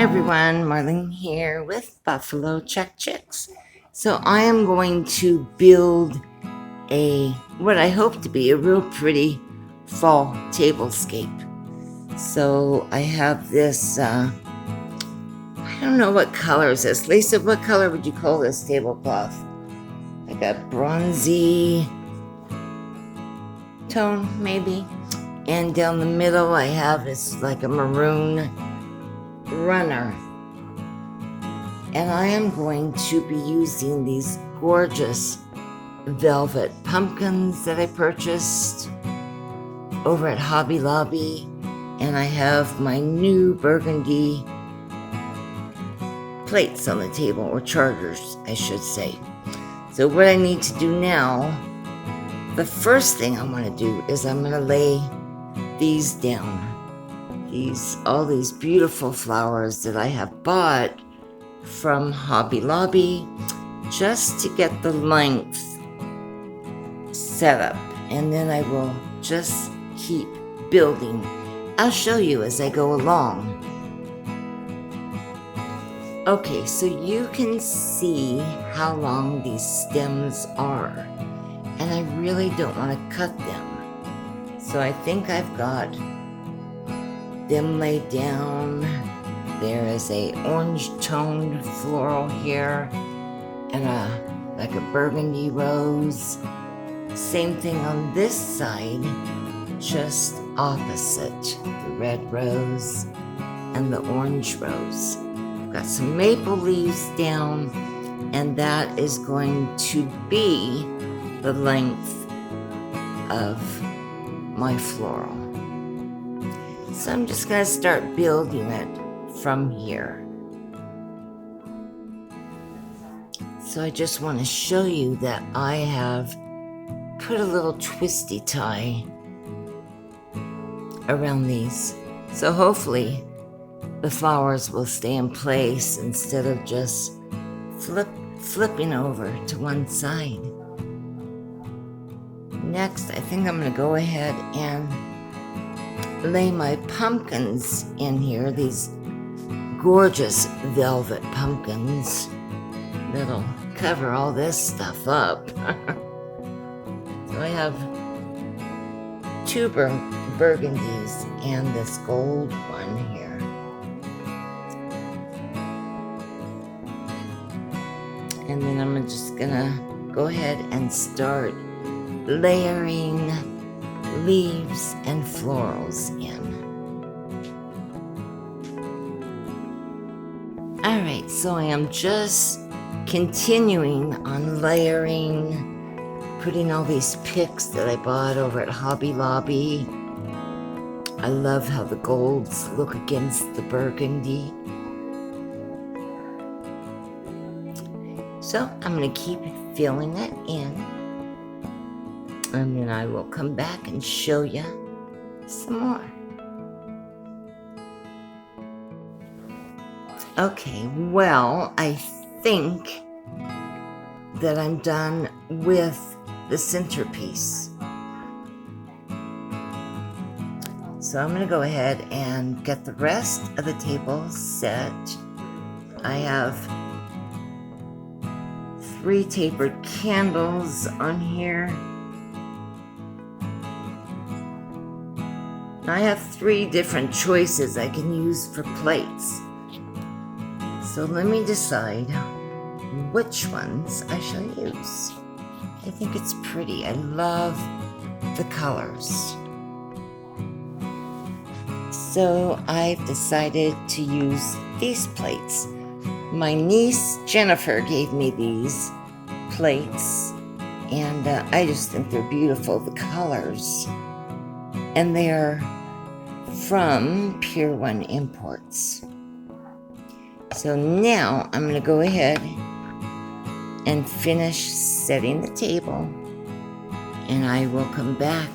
everyone, Marlene here with Buffalo Check Chicks. So I am going to build what I hope to be a real pretty fall tablescape. So I have this, I don't know what color is this. Lisa, what color would you call this tablecloth? Like a bronzy tone, maybe. And down the middle I have this like a maroon runner. And I am going to be using these gorgeous velvet pumpkins that I purchased over at Hobby Lobby. And I have my new burgundy plates on the table, or chargers, I should say. So what I need to do now, the first thing I want to do is I'm going to lay these down. All these beautiful flowers that I have bought from Hobby Lobby just to get the length set up, and then I will just keep building. I'll show you as I go along. Okay, so you can see how long these stems are, and I really don't want to cut them. So I think I've got them laid down. There is a orange toned floral here and like a burgundy rose. Same thing on this side, just opposite the red rose and the orange rose. I've got some maple leaves down, and that is going to be the length of my floral. So I'm just going to start building it from here. So I just want to show you that I have put a little twisty tie around these. So hopefully the flowers will stay in place instead of just flipping over to one side. Next, I think I'm going to go ahead and lay my pumpkins in here, these gorgeous velvet pumpkins that'll cover all this stuff up. So I have two burgundies and this gold one here. And then I'm just gonna go ahead and start layering leaves and florals in. Alright, so I am just continuing on layering, putting all these picks that I bought over at Hobby Lobby. I love how the golds look against the burgundy. So I'm going to keep filling it in, and then I will come back and show you some more. Okay, well, I think that I'm done with the centerpiece. So I'm going to go ahead and get the rest of the table set. I have 3 tapered candles on here. I have 3 different choices I can use for plates. So let me decide which ones I shall use. I think it's pretty. I love the colors. So I've decided to use these plates. My niece Jennifer gave me these plates, and I just think they're beautiful, the colors. And they're from Pier 1 Imports. So now I'm going to go ahead and finish setting the table, and I will come back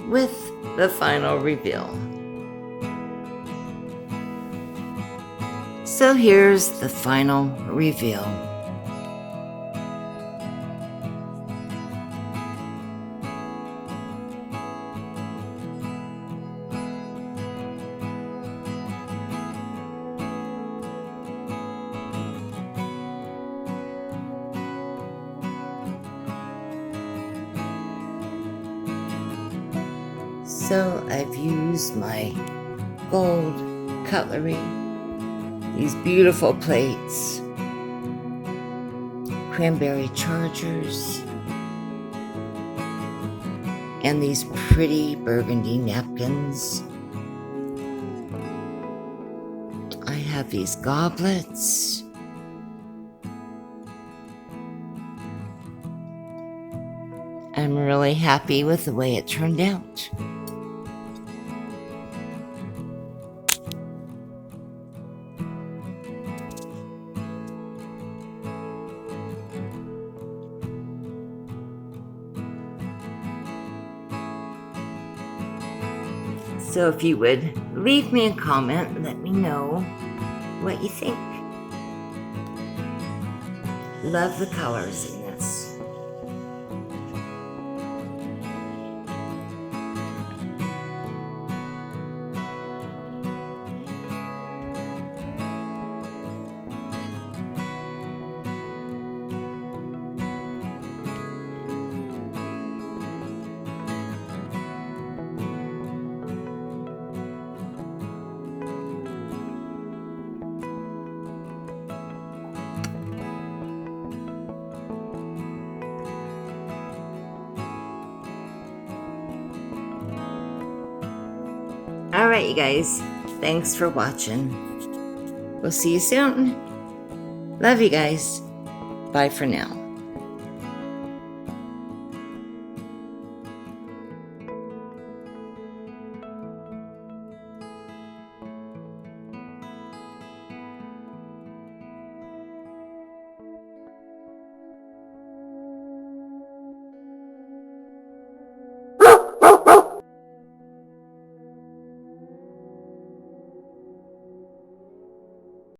with the final reveal. So here's the final reveal. So I've used my gold cutlery, these beautiful plates, cranberry chargers, and these pretty burgundy napkins. I have these goblets. I'm really happy with the way it turned out. So if you would leave me a comment and let me know what you think. Love the colors in this. Alright, you guys. Thanks for watching. We'll see you soon. Love you guys. Bye for now.